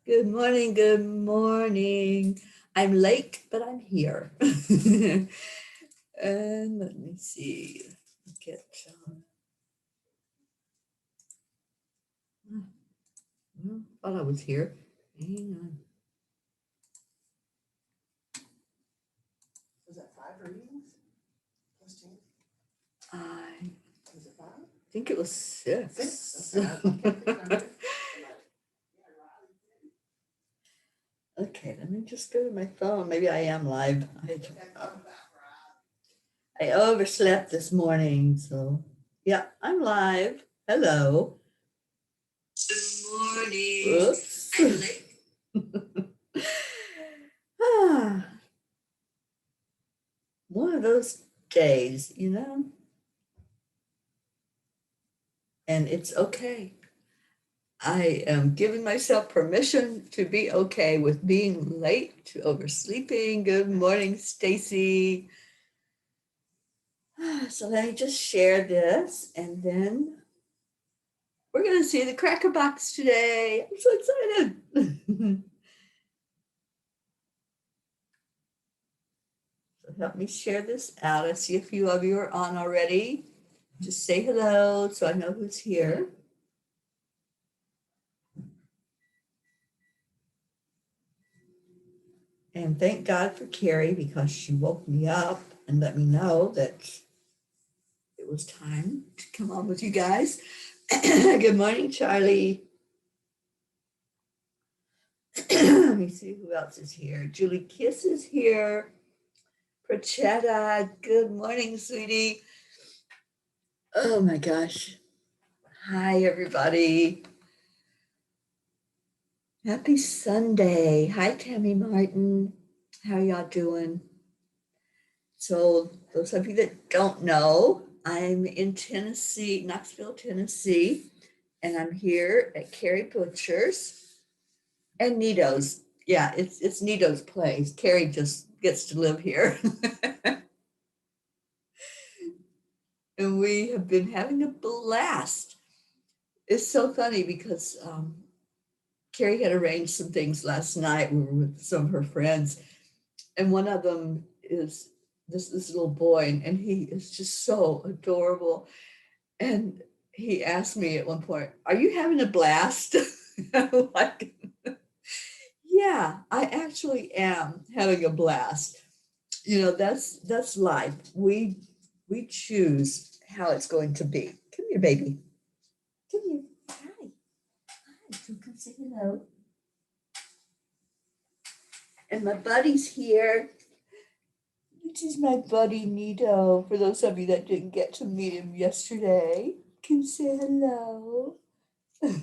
Good morning, good morning. I'm late, but I'm here. And let me see. Get thought I was here. Hang on. Was that 5 readings? Plus 2? I Was it 5? think it was 6. 6? Okay. I can't think of it. Okay, let me just go to my phone. Maybe I am live. I overslept this morning, so yeah, I'm live. Hello. Good morning. Oops. I'm late. One of those days, and it's okay. I am giving myself permission to be okay with being late, to oversleeping. Good morning, Stacy. So let me just share this, and then we're going to see the Cracker Box today. I'm so excited. So help me share this out. I see a few of you are on already. Just say hello so I know who's here. And thank God for Carrie because she woke me up and let me know that it was time to come on with you guys. Good morning, Charlie. Let me see who else is here. Julie Kiss is here. Prachetta, good morning, sweetie. Oh my gosh. Hi, everybody. Happy Sunday. Hi, Tammy Martin. How y'all doing? So, those of you that don't know, I'm in Tennessee, Knoxville, Tennessee, and I'm here at Carrie Butcher's and Nito's. Yeah, it's Nito's place. Carrie just gets to live here. And we have been having a blast. It's so funny because Carrie had arranged some things last night. We were with some of her friends, and one of them is this little boy, and he is just so adorable. And he asked me at one point, "Are you having a blast?" I'm like, yeah, I actually am having a blast. That's life. We choose how it's going to be. Come here, baby. Come here. Hi. Hi. Come say hello. And my buddy's here. This is my buddy Nito. For those of you that didn't get to meet him yesterday, can say hello. Okay,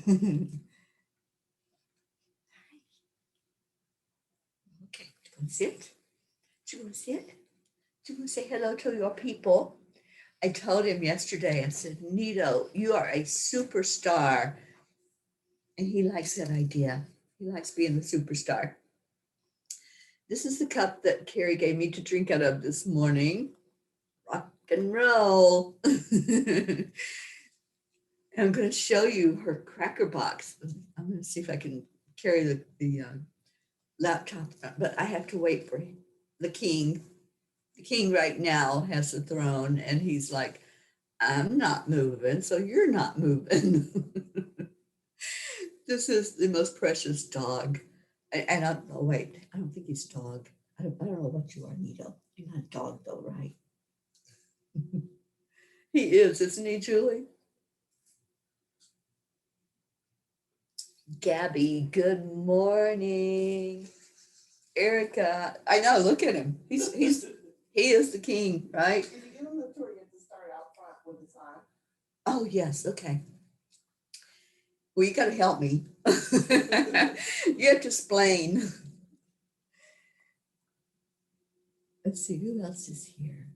come sit. Do you want to sit? Do you want to say hello to your people? I told him yesterday, I said, Nito, you are a superstar. And he likes that idea. He likes being the superstar. This is the cup that Carrie gave me to drink out of this morning. Rock and roll. And I'm going to show you her cracker box. I'm going to see if I can carry the laptop, but I have to wait for the king. The king right now has the throne, and he's like, I'm not moving, so you're not moving. This is the most precious dog. And I don't know, wait, I don't think he's a dog. I don't know what you are, Nito. You're not a dog, though, right? He is, isn't he, Julie? Gabby, good morning. Erica, I know, look at him. He is the king, right? If you give him the tour, you have to start out front with the sign. Oh, yes, okay. Well, you got to help me. You have to explain. Let's see, who else is here?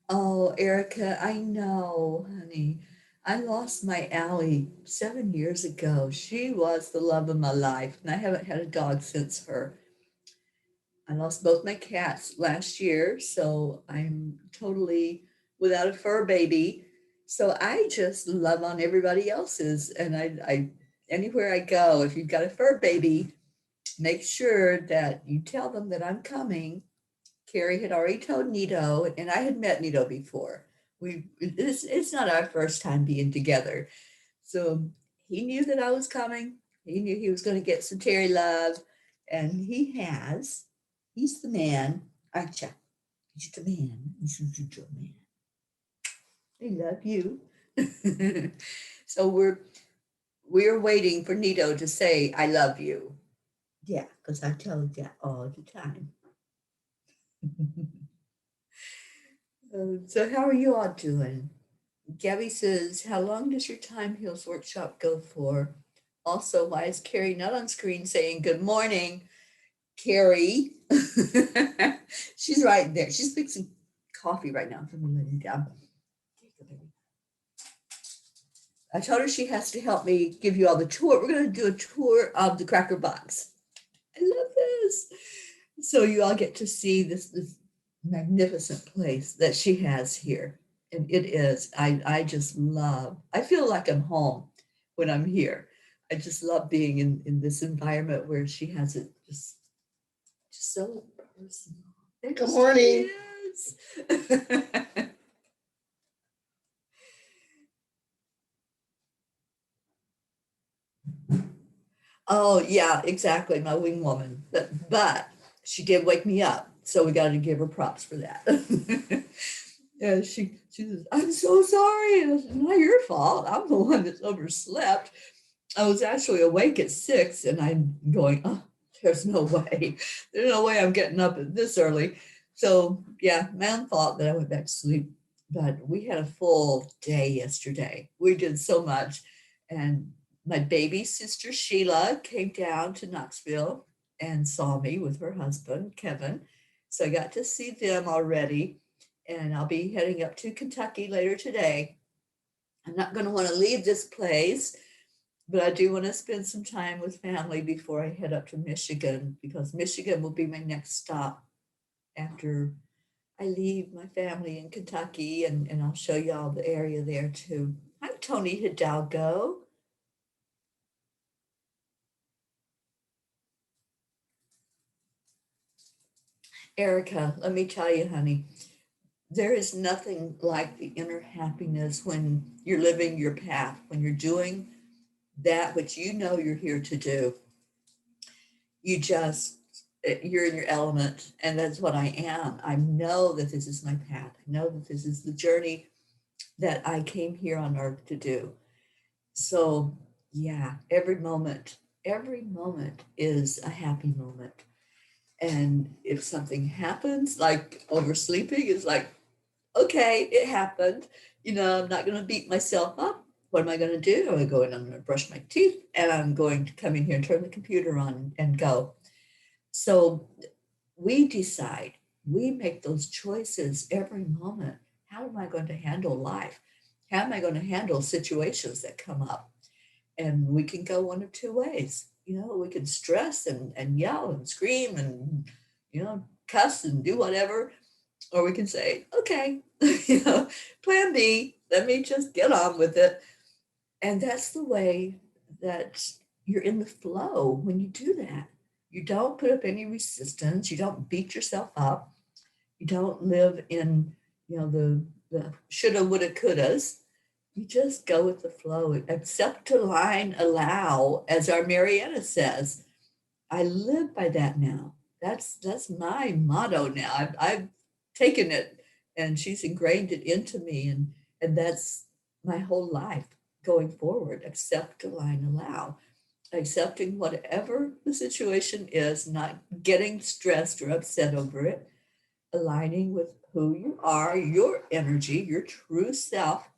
Oh, Erica, I know, honey. I lost my Allie 7 years ago. She was the love of my life, and I haven't had a dog since her. I lost both my cats last year, so I'm totally without a fur baby. So I just love on everybody else's. And I anywhere I go, if you've got a fur baby, make sure that you tell them that I'm coming. Carrie had already told Nito, and I had met Nito before. It's not our first time being together. So he knew that I was coming. He knew he was going to get some Terry love, and he has. He's the man. Acha, he's the man. He's the man. I love you. So we're waiting for Nito to say I love you. Yeah, because I tell him that all the time. So how are you all doing? Gabby says, how long does your Time Heals workshop go for? Also, why is Carrie not on screen saying good morning? Carrie. She's right there. She's fixing coffee right now. I'm going to let you down. I told her she has to help me give you all the tour. We're going to do a tour of the Cracker Box. I love this. So you all get to see this magnificent place that she has here. And it is, I just love, I feel like I'm home when I'm here. I just love being in this environment where she has it just so personal. Good morning. Yes. Oh yeah, exactly. My wing woman. But she did wake me up. So we got to give her props for that. Yeah, she says, I'm so sorry. And I said, not your fault. I'm the one that's overslept. I was actually awake at 6 and I'm going, oh, there's no way. There's no way I'm getting up at this early. So yeah, my own fault that I went back to sleep. But we had a full day yesterday. We did so much. And my baby sister Sheila came down to Knoxville and saw me with her husband, Kevin. So I got to see them already. And I'll be heading up to Kentucky later today. I'm not going to want to leave this place, but I do want to spend some time with family before I head up to Michigan, because Michigan will be my next stop after I leave my family in Kentucky, and I'll show y'all the area there too. Hi, Tony Hidalgo. Erica, let me tell you, honey, there is nothing like the inner happiness when you're living your path, when you're doing that which you know you're here to do. You just, you're in your element, and that's what I am. I know that this is my path. I know that this is the journey that I came here on earth to do. So yeah, every moment is a happy moment. And if something happens, like oversleeping, it's like, okay, it happened. I'm not going to beat myself up. What am I going to do? I'm going to brush my teeth, and I'm going to come in here and turn the computer on and go. So we decide, we make those choices every moment. How am I going to handle life? How am I going to handle situations that come up? And we can go one of two ways. We can stress and yell and scream and, cuss and do whatever. Or we can say, okay, plan B, let me just get on with it. And that's the way that you're in the flow when you do that. You don't put up any resistance. You don't beat yourself up. You don't live in, the shoulda, woulda, couldas. You just go with the flow. Accept, align, allow, as our Marietta says. I live by that now. That's my motto now. I've taken it, and she's ingrained it into me, and that's my whole life going forward. Accept, align, allow. Accepting whatever the situation is, not getting stressed or upset over it, aligning with who you are, your energy, your true self.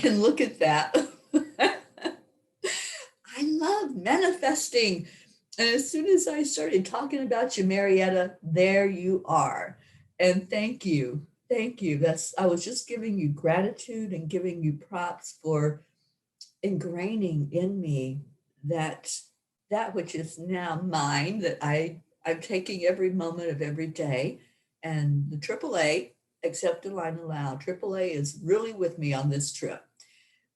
And look at that. I love manifesting. And as soon as I started talking about you, Marietta, there you are. And thank you. Thank you. I was just giving you gratitude and giving you props for ingraining in me that which is now mine, that I'm taking every moment of every day. And the AAA accept a line allowed. AAA is really with me on this trip.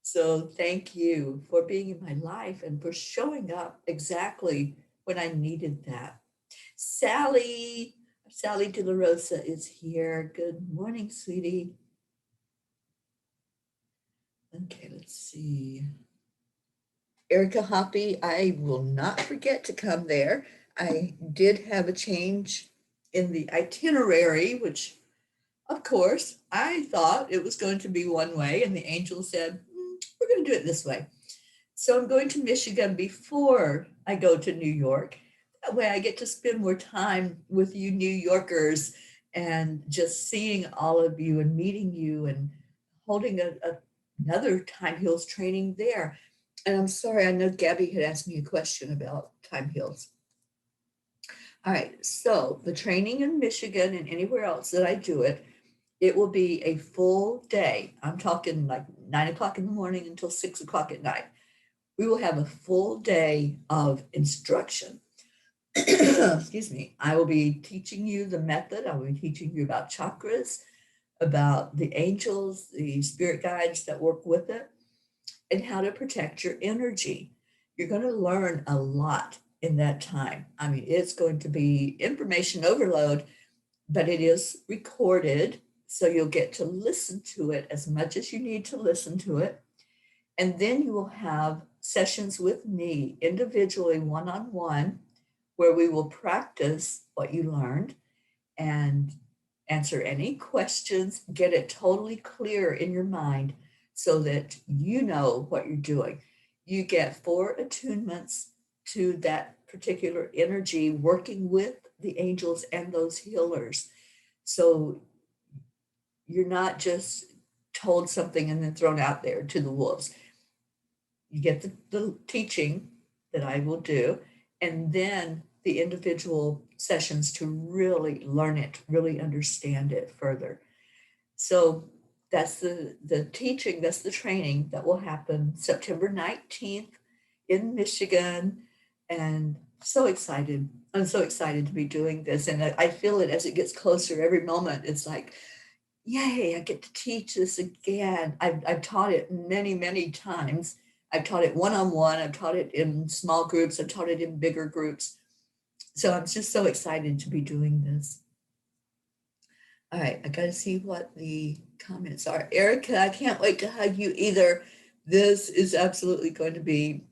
So thank you for being in my life and for showing up exactly when I needed that. Sally, Sally De La Rosa is here. Good morning, sweetie. Okay, let's see. Erica Hoppy, I will not forget to come there. I did have a change in the itinerary, which of course I thought it was going to be one way, and the angel said, we're going to do it this way. So I'm going to Michigan before I go to New York. That way I get to spend more time with you New Yorkers and just seeing all of you and meeting you and holding another Time Heals training there. And I'm sorry, I know Gabby had asked me a question about Time Heals. All right, so the training in Michigan and anywhere else that I do it, it will be a full day. I'm talking like 9 o'clock in the morning until 6 o'clock at night. We will have a full day of instruction. Excuse me. I will be teaching you the method. I will be teaching you about chakras, about the angels, the spirit guides that work with it, and how to protect your energy. You're going to learn a lot in that time. I mean, it's going to be information overload, but it is recorded. So you'll get to listen to it as much as you need to listen to it. And then you will have sessions with me individually, one-on-one, where we will practice what you learned and answer any questions, get it totally clear in your mind so that you know what you're doing. You get 4 attunements to that particular energy working with the angels and those healers. So you're not just told something and then thrown out there to the wolves. You get the teaching that I will do, and then the individual sessions to really learn it, really understand it further. So that's the teaching, that's the training that will happen September 19th in Michigan. And so excited. I'm so excited to be doing this. And I feel it as it gets closer every moment. It's like, yay, I get to teach this again. I've taught it many, many times. I've taught it one-on-one. I've taught it in small groups. I've taught it in bigger groups. So I'm just so excited to be doing this. All right, I got to see what the comments are. Erica, I can't wait to hug you either. This is absolutely going to be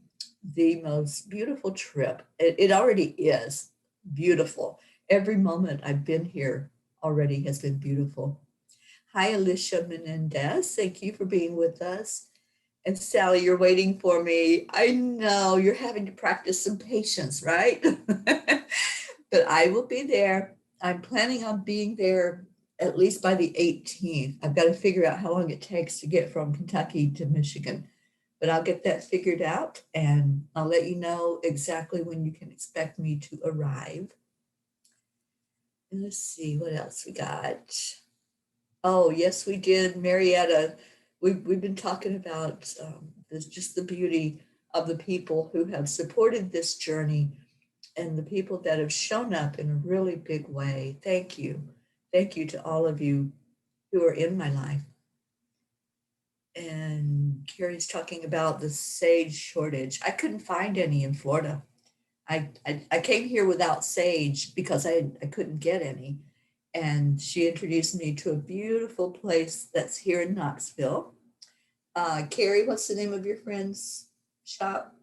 the most beautiful trip. It already is beautiful. Every moment I've been here already has been beautiful. Hi, Alicia Menendez. Thank you for being with us. And Sally, you're waiting for me. I know you're having to practice some patience, right? But I will be there. I'm planning on being there at least by the 18th. I've got to figure out how long it takes to get from Kentucky to Michigan. But I'll get that figured out and I'll let you know exactly when you can expect me to arrive. And let's see what else we got. Oh, yes, we did. Marietta, we've been talking about just the beauty of the people who have supported this journey and the people that have shown up in a really big way. Thank you. Thank you to all of you who are in my life. And Carrie's talking about the sage shortage. I couldn't find any in Florida. I came here without sage because I couldn't get any. And she introduced me to a beautiful place that's here in Knoxville. Carrie, what's the name of your friend's shop?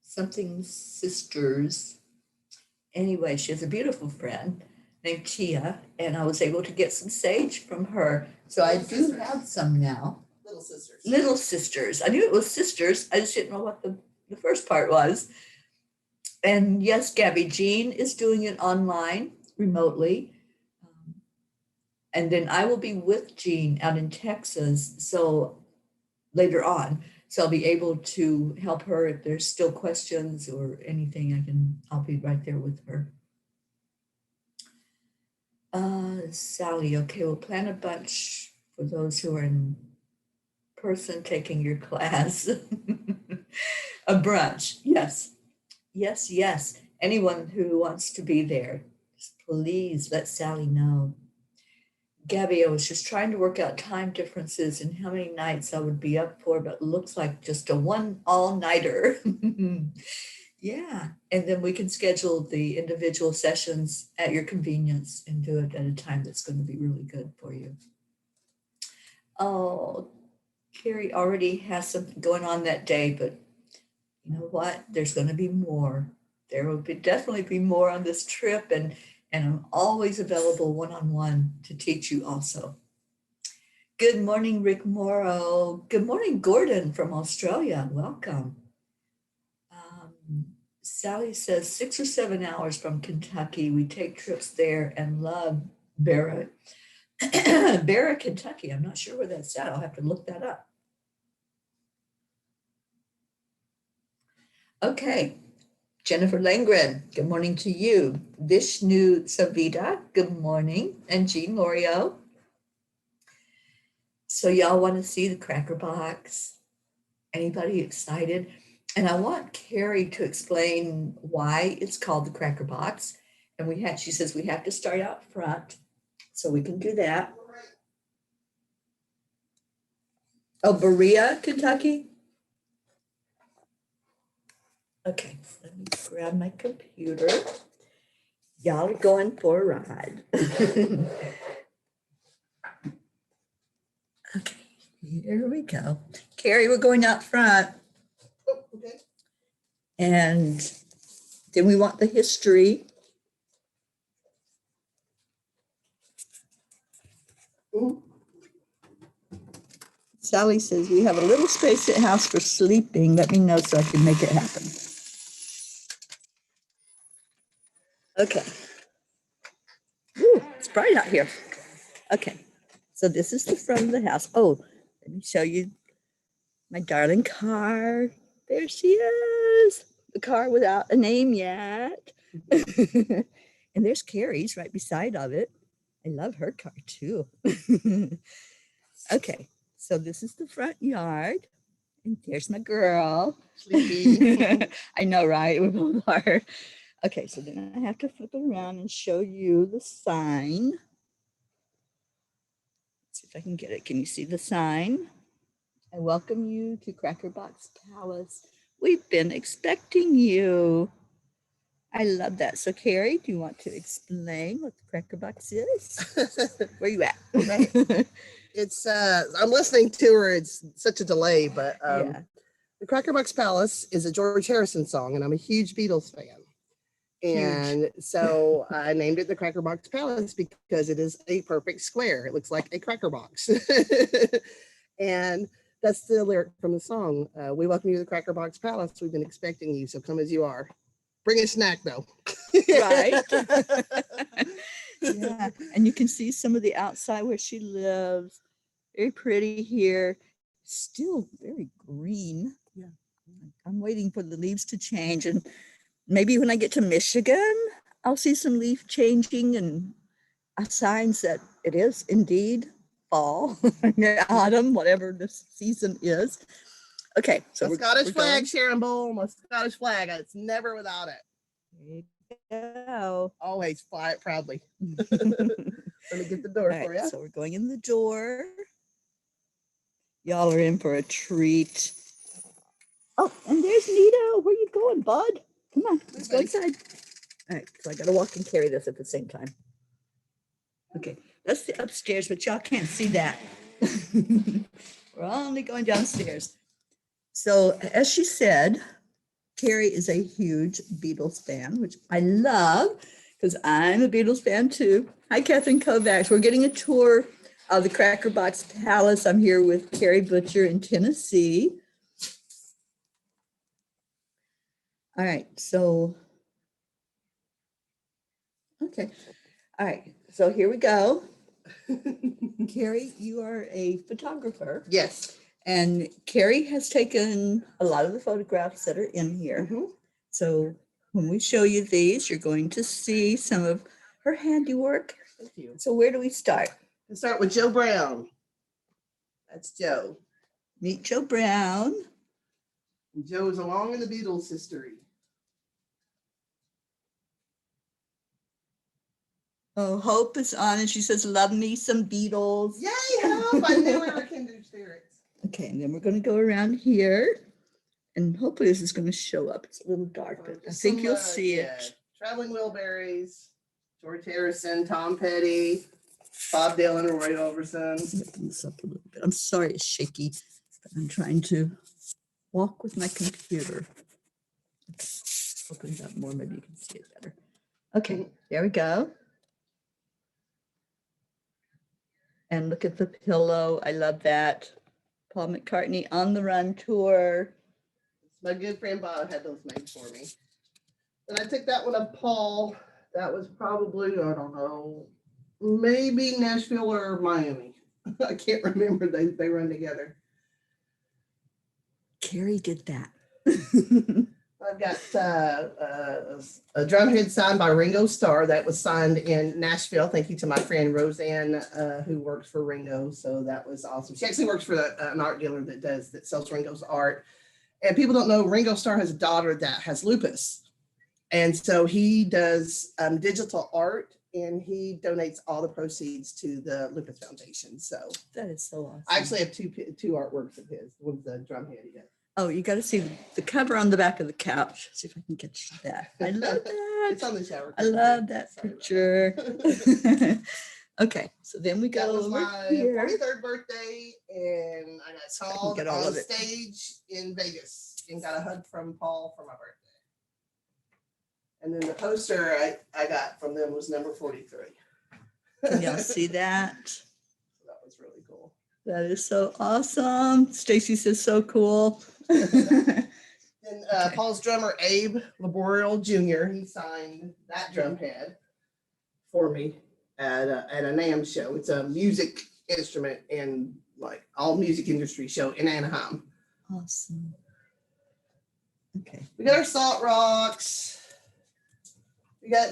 Something Sisters. Anyway, she has a beautiful friend named Tia, and I was able to get some sage from her. So I do have some now. Little sisters. Little Sisters. I knew it was sisters. I just didn't know what the first part was. And yes, Gabby, Jean is doing it online remotely. And then I will be with Jean out in Texas. So later on, so I'll be able to help her if there's still questions or anything. I'll be right there with her. Sally, okay, we'll plan a bunch for those who are in person taking your class. A brunch, yes. Yes, yes. Anyone who wants to be there. please let Sally know. Gabby, I was just trying to work out time differences and how many nights I would be up for, but it looks like just a one all-nighter. Yeah, and then we can schedule the individual sessions at your convenience and do it at a time that's going to be really good for you. Oh, Carrie already has something going on that day, but you know what? There's going to be more. There will definitely be more on this trip, and I'm always available one-on-one to teach you also. Good morning, Rick Morrow. Good morning, Gordon from Australia. Welcome. Sally says 6 or 7 hours from Kentucky. We take trips there and love Barra, Barra, Kentucky. I'm not sure where that's at. I'll have to look that up. Okay. Jennifer Langren, good morning to you. Vishnu Savita, good morning. And Jean Lorio. So y'all want to see the Cracker Box? Anybody excited? And I want Carrie to explain why it's called the Cracker Box. And she says we have to start out front, so we can do that. Oh, Berea, Kentucky? Okay, let me grab my computer. Y'all are going for a ride. Okay, here we go. Carrie, we're going out front. Oh, okay. And then we want the history. Mhm. Sally says we have a little space at house for sleeping. Let me know so I can make it happen. Okay. Ooh, it's bright out here. Okay. So this is the front of the house. Oh, let me show you my darling car. There she is. The car without a name yet. And there's Carrie's right beside of it. I love her car too. Okay, so this is the front yard. And there's my girl. Sleepy. I know, right? We both are. Okay, so then I have to flip it around and show you the sign. Let's see if I can get it. Can you see the sign? I welcome you to Cracker Box Palace. We've been expecting you. I love that. So, Carrie, do you want to explain what the Cracker Box is? Where you at? Okay. It's I'm listening to her. It's such a delay, but Yeah. the Cracker Box Palace is a George Harrison song, and I'm a huge Beatles fan. And so I named it the Cracker Box Palace because it is a perfect square. It looks like a cracker box. And that's the lyric from the song. We welcome you to the Cracker Box Palace. We've been expecting you, so come as you are. Bring a snack, though. Right. Yeah. And you can see some of the outside where she lives. Very pretty here. Still very green. Yeah. I'm waiting for the leaves to change. And maybe when I get to Michigan, I'll see some leaf changing and signs that it is indeed fall, autumn, whatever this season is. Okay, so the Scottish flag, Sharon Bull, my Scottish flag. It's never without it. There you go. Always fly it proudly. Let me get the door for you. So we're going in the door. Y'all are in for a treat. Oh, and there's Nito. Where you going, bud? Come on, let's go inside. All right, so I gotta walk and carry this at the same time. Okay, that's the upstairs, but y'all can't see that. We're only going downstairs. So as she said, Carrie is a huge Beatles fan, which I love because I'm a Beatles fan too. Hi, Catherine Kovacs. We're getting a tour of the Cracker Box Palace. I'm here with Carrie Butcher in Tennessee. All right, so, okay. All right, so here we go. Carrie, you are a photographer. Yes. And Carrie has taken a lot of the photographs that are in here. Mm-hmm. So when we show you these, you're going to see some of her handiwork. Thank you. So where do we start? Let's start with Joe Brown. That's Joe. Meet Joe Brown. Joe's along in the Beatles history. Oh, Hope is on and she says, love me some Beatles. Yay, Hope! I knew we were kindred spirits. Okay, and then we're going to go around here. And hopefully this is going to show up. It's a little dark, but I think you'll see it. Traveling Wilburys, George Harrison, Tom Petty, Bob Dylan, and Roy Orbison. Open this up a little bit. I'm sorry it's shaky, but I'm trying to walk with my computer. Open it up more, maybe you can see it better. Okay, there we go. And look at the pillow. I love that. Paul McCartney on the Run tour. My good friend Bob had those made for me. And I took that one of Paul. That was probably, I don't know, maybe Nashville or Miami. I can't remember. They run together. Carrie did that. I've got a drumhead signed by Ringo Starr that was signed in Nashville. Thank you to my friend Roseanne, who works for Ringo. So that was awesome. She actually works for an art dealer that sells Ringo's art. And people don't know Ringo Starr has a daughter that has lupus. And so he does digital art and he donates all the proceeds to the Lupus Foundation. So that is so awesome. I actually have two artworks of his. One's the drumhead he did. Oh, you got to see the cover on the back of the couch. See if I can get you that. I love that. It's on the shower. I love that picture. Okay, so then we go that was over my here. 43rd birthday, and I got called get all on of it. stage in Vegas and got a hug from Paul for my birthday. And then the poster I got from them was number 43. Can y'all see that? So that was really cool. That is so awesome. Stacy says so cool. And Paul's drummer, Abe Laboriel Jr., he signed that drum head for me at a NAMM show. It's a music instrument and like all music industry show in Anaheim. Awesome. Okay. We got our Salt Rocks.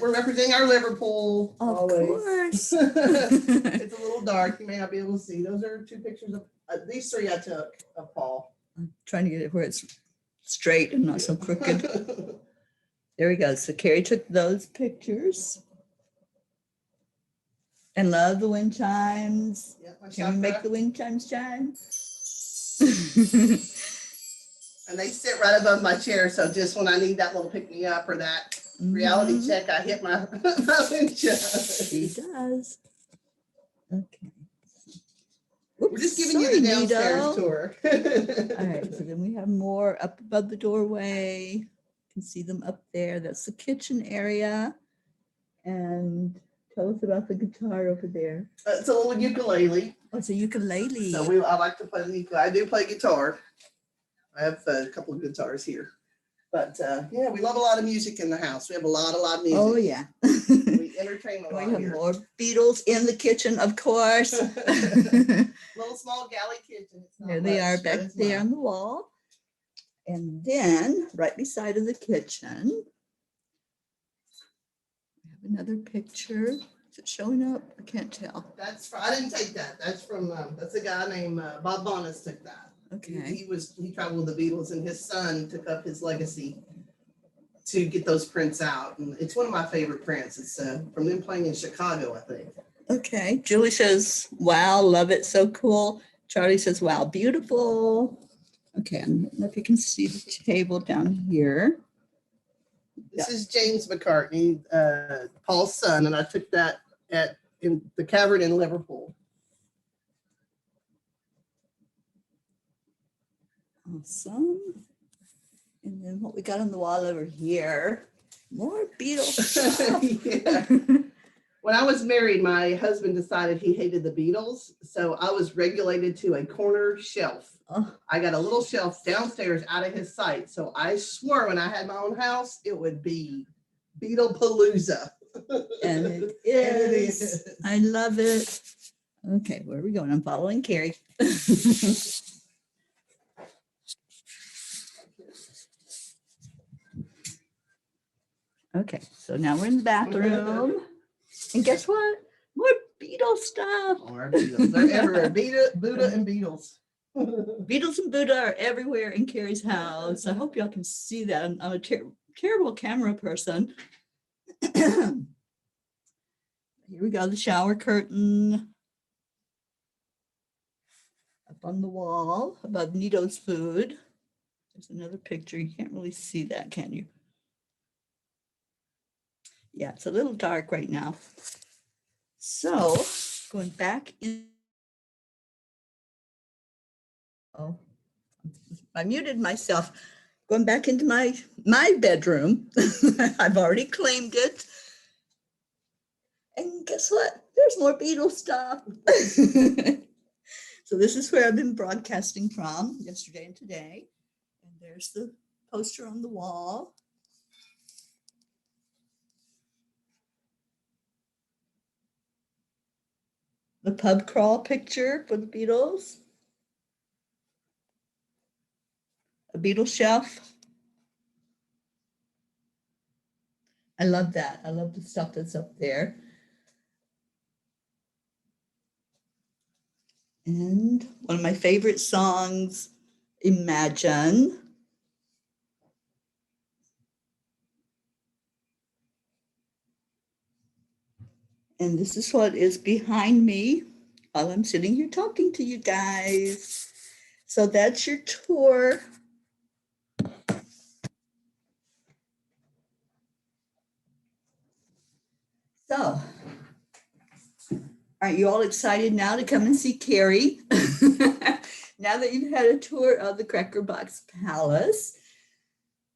We're representing our Liverpool. Of always. course. It's a little dark. You may not be able to see. Those are two pictures of these three I took of Paul. I'm trying to get it where it's straight and not so crooked. There we go. So Carrie took those pictures. And love the wind chimes. Yep, Can we make the wind chimes chime? And they sit right above my chair. So just when I need that little pick me up or that reality check, I hit my wind chime. He does. Okay. We're just giving you the downstairs tour. All right, so then we have more up above the doorway. You can see them up there. That's the kitchen area. And tell us about the guitar over there. It's a little ukulele. Oh, it's a ukulele. So I like to play the ukulele. I do play guitar. I have a couple of guitars here. But yeah, we love a lot of music in the house. We have a lot of music. Oh, yeah. We entertain a lot We have here. more Beatles in the kitchen, of course. Little small galley kitchen. It's not There they are much, back but it's there not. on the wall. And then right beside of the kitchen, we have another picture. Is it showing up? I can't tell. I didn't take that. That's from that's a guy named Bob Bonas took that. Okay. He traveled with the Beatles and his son took up his legacy to get those prints out. And it's one of my favorite prints. It's from them playing in Chicago, I think. Okay. Julie says, wow, love it. So cool. Charlie says, wow, beautiful. Okay. I don't know if you can see the table down here. This is James McCartney, Paul's son, and I took that in the Cavern in Liverpool. Awesome. And then what we got on the wall over here, more Beatles. Yeah. When I was married, my husband decided he hated the Beatles, so I was regulated to a corner shelf. Oh, I got a little shelf downstairs out of his sight, so I swore when I had my own house, it would be Beatlepalooza. and it And it is. is. I love it. Okay, where are we going? I'm following Carrie. Okay, so now we're in the bathroom. And guess what? More Beatles stuff. Or Beatles. They're everywhere. Buddha and Beatles. Beatles and Buddha are everywhere in Carrie's house. I hope y'all can see that. I'm a terrible camera person. Here Here we go, the shower curtain up on the wall above Nito's food. There's another picture. You can't really see that, can you? Yeah, it's a little dark right now. So going back in. Oh, I muted myself. Going back into my bedroom. I've already claimed it. And guess what? There's more Beatles stuff. So this is where I've been broadcasting from yesterday and today. And there's the poster on the wall. The pub crawl picture for the Beatles. A Beatles shelf. I love that. I love the stuff that's up there. And one of my favorite songs, Imagine. And this is what is behind me while I'm sitting here talking to you guys. So that's your tour. So, aren't you all excited now to come and see Carrie? Now that you've had a tour of the Cracker Box Palace.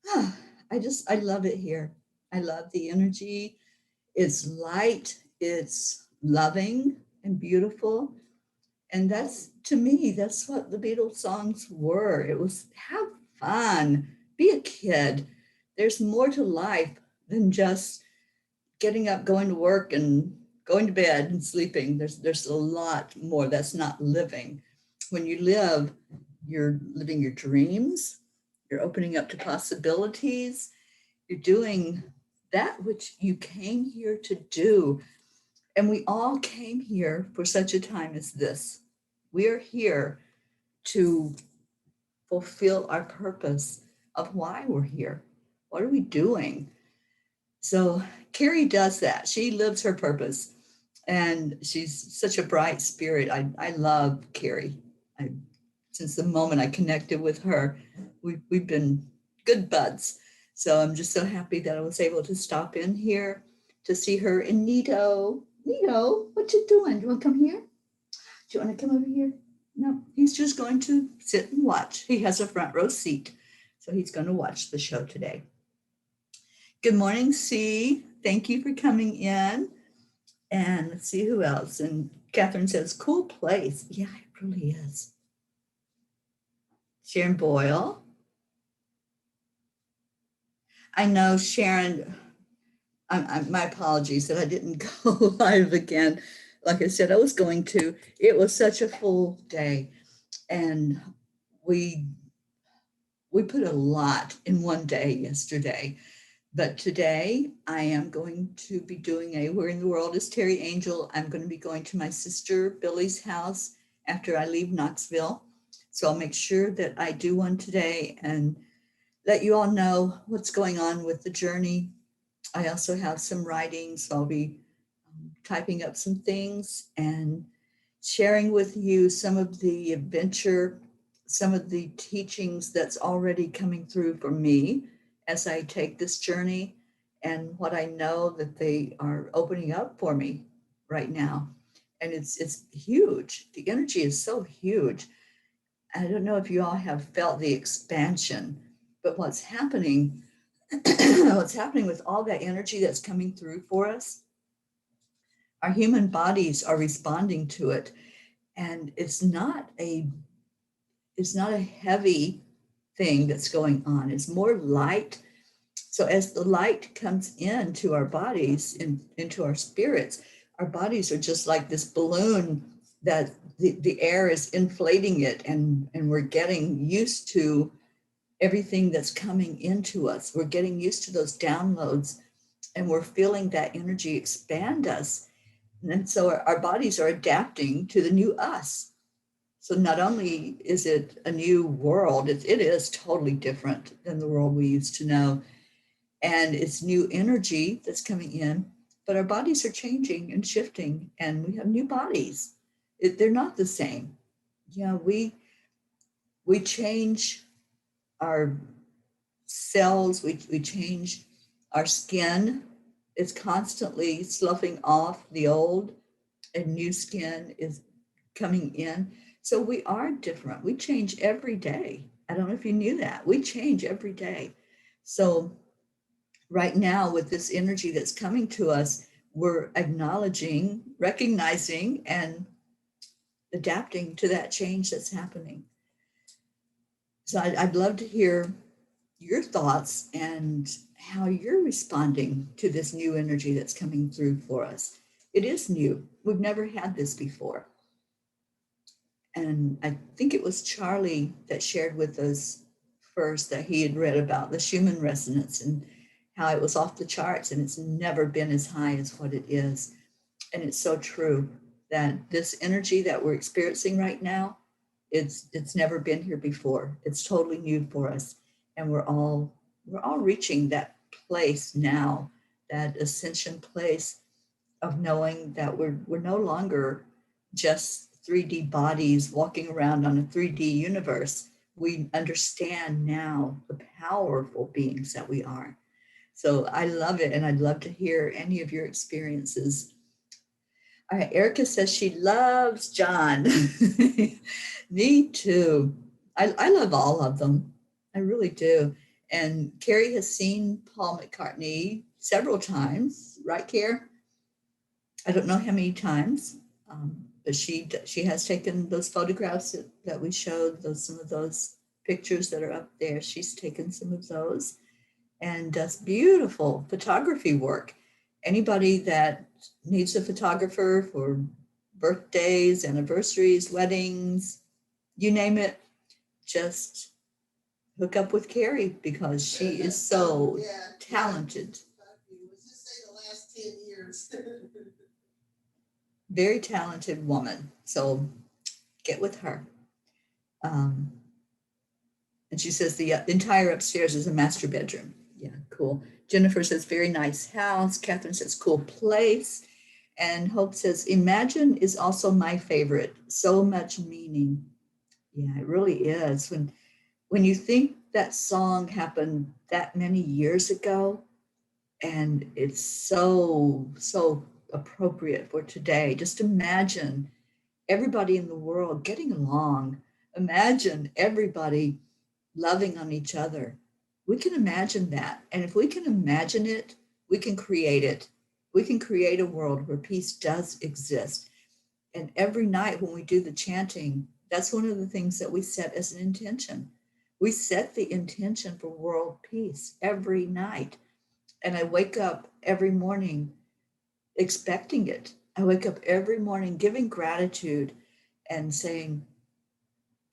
I love it here. I love the energy. It's light, it's loving and beautiful. And that's, to me, that's what the Beatles songs were. It was have fun, be a kid. There's more to life than just getting up, going to work and going to bed and sleeping. There's a lot more. That's not living. When you live, you're living your dreams, you're opening up to possibilities, you're doing that which you came here to do. And we all came here for such a time as this. We are here to fulfill our purpose of why we're here. What are we doing? So Carrie does that. She lives her purpose. And she's such a bright spirit. I love Carrie. Since the moment I connected with her, we've been good buds. So I'm just so happy that I was able to stop in here to see her and Nito. Nito, what you doing? Do you want to come here? Do you want to come over here? No, he's just going to sit and watch. He has a front row seat. So he's going to watch the show today. Good morning, C. Thank you for coming in. And let's see who else. And Catherine says, cool place. Yeah, it really is. Sharon Boyle. I know, Sharon, my apologies that I didn't go live again. Like I said, I was going to. It was such a full day. And we put a lot in one day yesterday. But today I am going to be doing a Where in the World is Teri Angel? I'm going to be going to my sister Billy's house after I leave Knoxville. So I'll make sure that I do one today and let you all know what's going on with the journey. I also have some writing, so I'll be typing up some things and sharing with you some of the adventure, some of the teachings that's already coming through for me as I take this journey and what I know that they are opening up for me right now. And it's huge. The energy is so huge. I don't know if you all have felt the expansion, but what's happening with all that energy that's coming through for us, our human bodies are responding to it. And it's not a heavy thing that's going on. It's more light. So as the light comes into our bodies, into our spirits, our bodies are just like this balloon that the air is inflating it, and we're getting used to everything that's coming into us. We're getting used to those downloads, and we're feeling that energy expand us. And so our bodies are adapting to the new us. So not only is it a new world, it is totally different than the world we used to know. And it's new energy that's coming in. but our bodies are changing and shifting, and we have new bodies. They're not the same. Yeah, we change our cells, we change our skin. It's constantly sloughing off the old, and new skin is coming in. So we are different. We change every day. I don't know if you knew that. We change every day. So right now, with this energy that's coming to us, we're acknowledging, recognizing, and adapting to that change that's happening. So I'd love to hear your thoughts and how you're responding to this new energy that's coming through for us. It is new. We've never had this before. And I think it was Charlie that shared with us first that he had read about the Schumann resonance and how it was off the charts, and it's never been as high as what it is. And it's so true that this energy that we're experiencing right now, it's never been here before. It's totally new for us. And we're all reaching that place now, that ascension place of knowing that we're no longer just 3D bodies walking around on a 3D universe. We understand now the powerful beings that we are. So I love it, and I'd love to hear any of your experiences. All right, Erica says she loves John. Me too. I love all of them. I really do. And Carrie has seen Paul McCartney several times, right, Carrie? I don't know how many times, but she has taken those photographs that we showed, some of those pictures that are up there. She's taken some of those and does beautiful photography work. Anybody that needs a photographer for birthdays, anniversaries, weddings, you name it, just hook up with Carrie because she is so talented. Let's just say the last 10 years. Very talented woman. So get with her. And she says the entire upstairs is a master bedroom. Yeah, cool. Jennifer says very nice house. Catherine says cool place. And Hope says imagine is also my favorite. So much meaning. Yeah, it really is. When you think that song happened that many years ago, and it's so appropriate for today. Just imagine everybody in the world getting along. Imagine everybody loving on each other. We can imagine that. And if we can imagine it, we can create it. We can create a world where peace does exist. And every night when we do the chanting, that's one of the things that we set as an intention. We set the intention for world peace every night. And I wake up every morning expecting it. I wake up every morning giving gratitude and saying,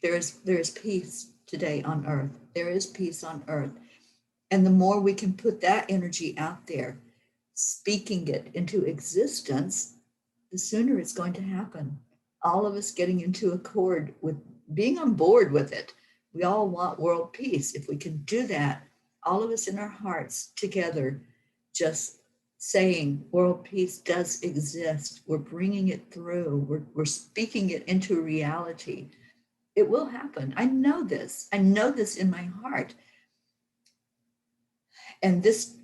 there is peace today on earth. There is peace on earth. And the more we can put that energy out there, speaking it into existence, the sooner it's going to happen. All of us getting into accord with being on board with it. We all want world peace. If we can do that, all of us in our hearts together, just saying world peace does exist. We're bringing it through. We're speaking it into reality. It will happen. I know this. I know this in my heart. And this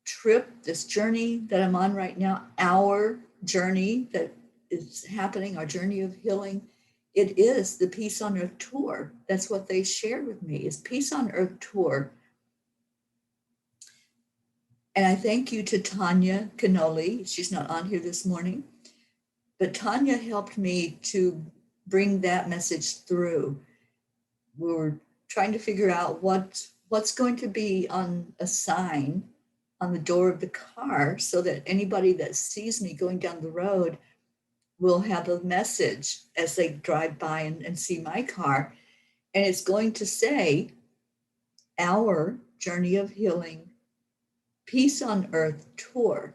trip, this journey that I'm on right now, our journey that is happening, our journey of healing, it is the Peace on Earth tour. That's what they shared with me, is Peace on Earth tour. And I thank you to Tanya Canoli. She's not on here this morning, but Tanya helped me to bring that message through. We were trying to figure out what's going to be on a sign on the door of the car so that anybody that sees me going down the road will have a message as they drive by and see my car. And it's going to say, our journey of healing, Peace on Earth tour.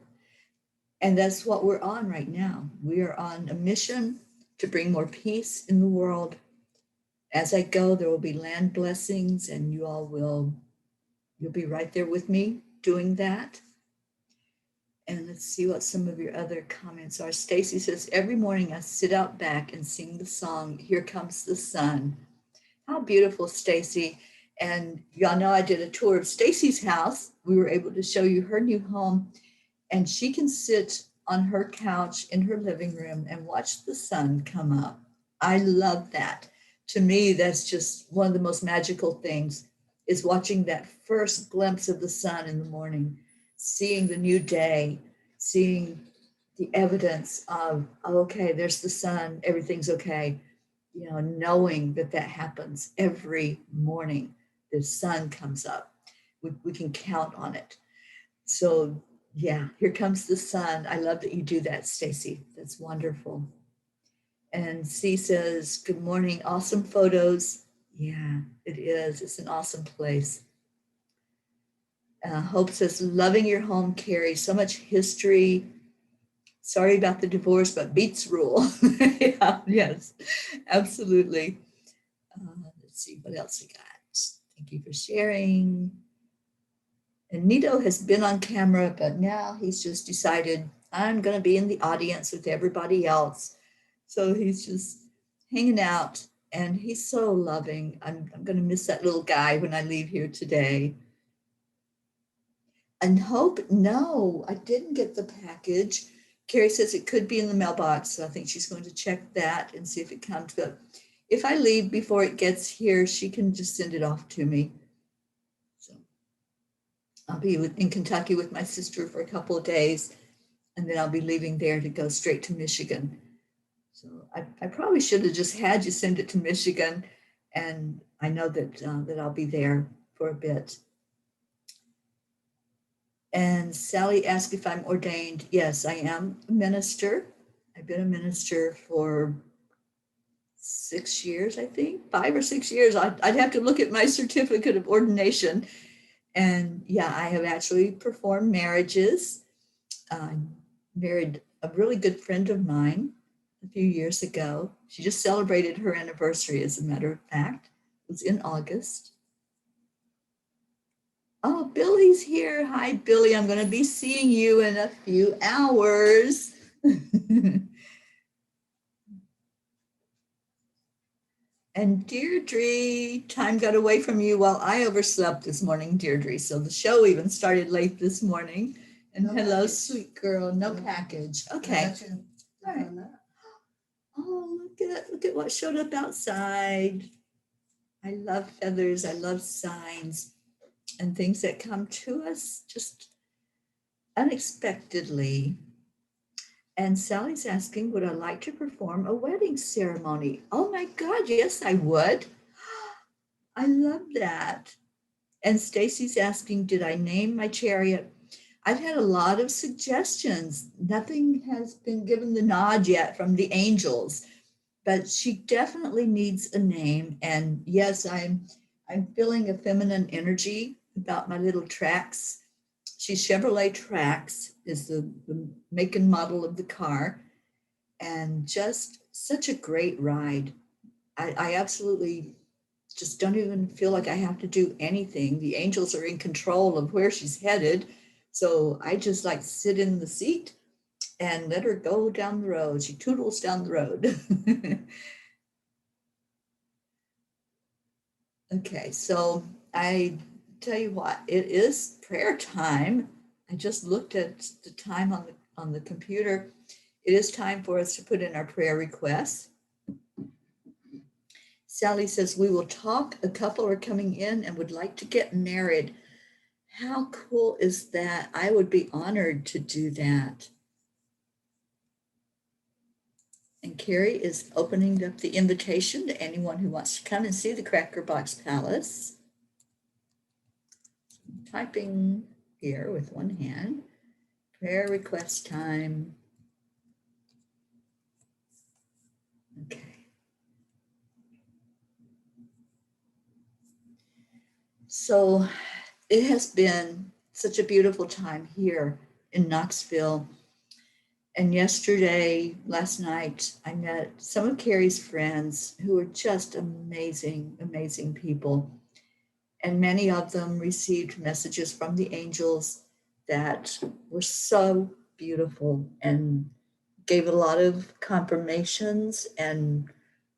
And that's what we're on right now. We are on a mission to bring more peace in the world. As I go, there will be land blessings, and you'll be right there with me doing that. And let's see what some of your other comments are. Stacy says, every morning I sit out back and sing the song, Here Comes the Sun. How beautiful, Stacy. And y'all know I did a tour of Stacy's house. We were able to show you her new home, and she can sit on her couch in her living room and watch the sun come up. I love that. To me, that's just one of the most magical things, is watching that first glimpse of the sun in the morning, seeing the new day, seeing the evidence of, okay, there's the sun, everything's okay. Knowing that happens every morning, the sun comes up. We can count on it. So yeah, here comes the sun. I love that you do that, Stacy. That's wonderful. And C says, good morning, awesome photos. Yeah, it is. It's an awesome place. Hope says, loving your home, Carrie. So much history. Sorry about the divorce, but beats rule. Yeah, yes, absolutely. Let's see what else we got. Thank you for sharing. And Nito has been on camera, but now he's just decided, I'm going to be in the audience with everybody else. So he's just hanging out, and he's so loving. I'm going to miss that little guy when I leave here today. And Hope, no, I didn't get the package. Carrie says it could be in the mailbox, so I think she's going to check that and see if it comes. But if I leave before it gets here, she can just send it off to me. So I'll be in Kentucky with my sister for a couple of days, and then I'll be leaving there to go straight to Michigan. So I probably should have just had you send it to Michigan, and I know that I'll be there for a bit. And Sally asked if I'm ordained. Yes, I am a minister. I've been a minister for 6 years, I think, 5 or 6 years. I'd have to look at my certificate of ordination. And yeah, I have actually performed marriages. I married a really good friend of mine a few years ago. She just celebrated her anniversary, as a matter of fact. It was in August. Oh, Billy's here. Hi, Billy. I'm going to be seeing you in a few hours. And Deirdre, time got away from you while I overslept this morning, Deirdre. So the show even started late this morning. And no hello, package. Sweet girl. No package. Okay. All right. Oh, look at what showed up outside. I love feathers. I love signs and things that come to us just unexpectedly. And Sally's asking, would I like to perform a wedding ceremony? Oh my God, yes, I would. I love that. And Stacy's asking, did I name my chariot? I've had a lot of suggestions. Nothing has been given the nod yet from the angels, but she definitely needs a name. And yes, I'm feeling a feminine energy about my little Trax. She's Chevrolet Trax is the make and model of the car, and just such a great ride. I absolutely just don't even feel like I have to do anything. The angels are in control of where she's headed. So I just like sit in the seat and let her go down the road. She toodles down the road. Okay, so I tell you what, it is prayer time. I just looked at the time on the computer. It is time for us to put in our prayer requests. Sally says, we will talk. A couple are coming in and would like to get married. How cool is that? I would be honored to do that. And Carrie is opening up the invitation to anyone who wants to come and see the Cracker Box Palace. Typing here with one hand. Prayer request time. Okay. So it has been such a beautiful time here in Knoxville. And last night, I met some of Carrie's friends who are just amazing, amazing people. And many of them received messages from the angels that were so beautiful and gave a lot of confirmations, and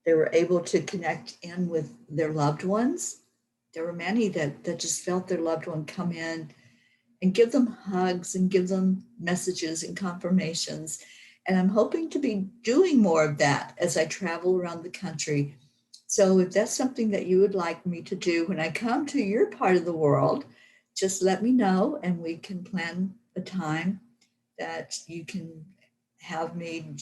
they were able to connect in with their loved ones. There were many that just felt their loved one come in and give them hugs and give them messages and confirmations. And I'm hoping to be doing more of that as I travel around the country. So if that's something that you would like me to do when I come to your part of the world, just let me know and we can plan a time that you can have me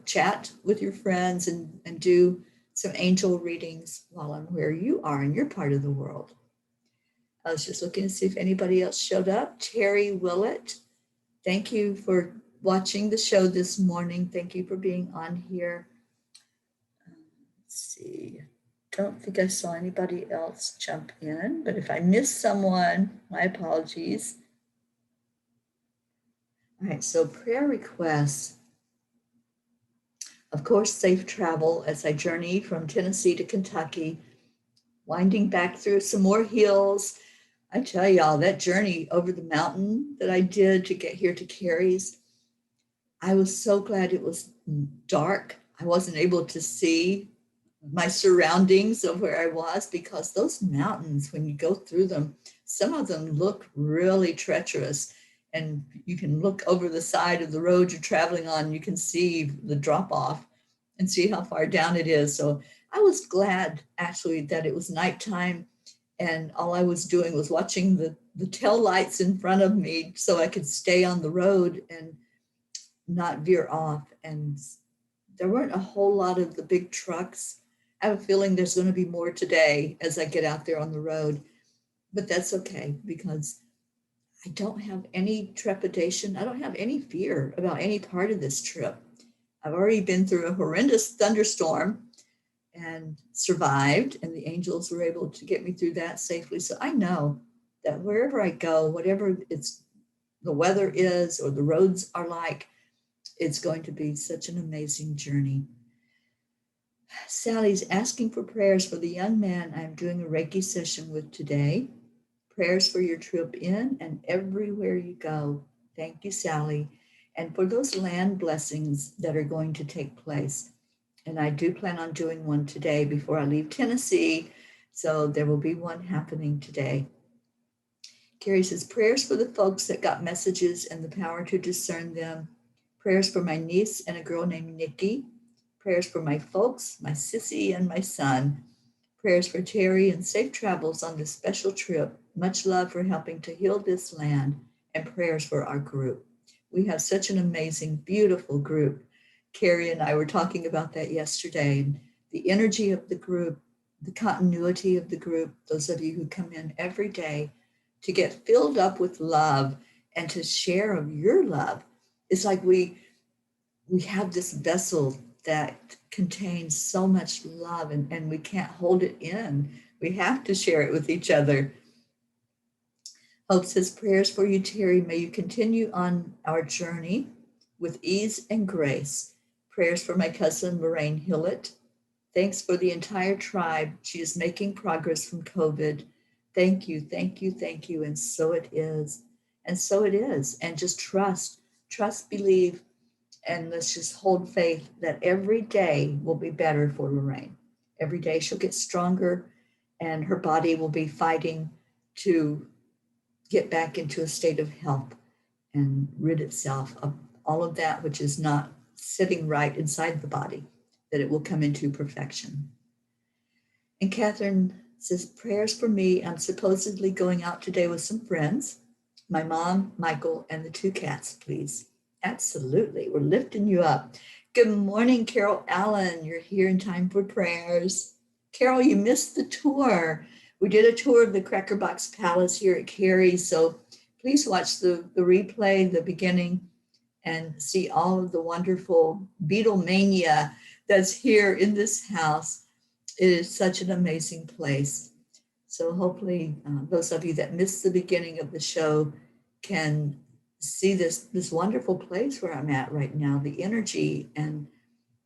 chat with your friends and do some angel readings while I'm where you are in your part of the world. I was just looking to see if anybody else showed up. Terry Willett, thank you for watching the show this morning. Thank you for being on here. Let's see. Don't think I saw anybody else jump in, but if I missed someone, my apologies. All right, so prayer requests. Of course, safe travel as I journey from Tennessee to Kentucky, winding back through some more hills. I tell y'all, that journey over the mountain that I did to get here to Carrie's, I was so glad it was dark. I wasn't able to see my surroundings of where I was because those mountains, when you go through them, some of them look really treacherous. And you can look over the side of the road you're traveling on, you can see the drop off and see how far down it is. So I was glad actually that it was nighttime and all I was doing was watching the tail lights in front of me so I could stay on the road and not veer off. And there weren't a whole lot of the big trucks. I have a feeling there's going to be more today as I get out there on the road, but that's okay because I don't have any trepidation. I don't have any fear about any part of this trip. I've already been through a horrendous thunderstorm and survived, and the angels were able to get me through that safely. So I know that wherever I go, whatever the weather is or the roads are like, it's going to be such an amazing journey. Sally's asking for prayers for the young man I'm doing a Reiki session with today. Prayers for your trip in and everywhere you go. Thank you, Sally. And for those land blessings that are going to take place. And I do plan on doing one today before I leave Tennessee. So there will be one happening today. Carrie says, prayers for the folks that got messages and the power to discern them. Prayers for my niece and a girl named Nikki. Prayers for my folks, my sissy, and my son. Prayers for Teri and safe travels on this special trip. Much love for helping to heal this land, and prayers for our group. We have such an amazing, beautiful group. Carrie and I were talking about that yesterday. The energy of the group, the continuity of the group, those of you who come in every day to get filled up with love and to share of your love. It's like we have this vessel that contains so much love and we can't hold it in. We have to share it with each other. Hope says, prayers for you, Teri. May you continue on our journey with ease and grace. Prayers for my cousin, Lorraine Hillett. Thanks for the entire tribe. She is making progress from COVID. Thank you, thank you, thank you. And so it is. And so it is. And just trust, believe, and let's just hold faith that every day will be better for Lorraine. Every day she'll get stronger and her body will be fighting to get back into a state of health and rid itself of all of that which is not sitting right inside the body, that it will come into perfection. And Catherine says, prayers for me. I'm supposedly going out today with some friends, my mom, Michael, and the 2 cats, please. Absolutely. We're lifting you up. Good morning, Carol Allen. You're here in time for prayers. Carol, you missed the tour. We did a tour of the Cracker Box Palace here at Carrie. So please watch the replay, the beginning, and see all of the wonderful Beatlemania that's here in this house. It is such an amazing place. So hopefully those of you that missed the beginning of the show can see this wonderful place where I'm at right now, the energy and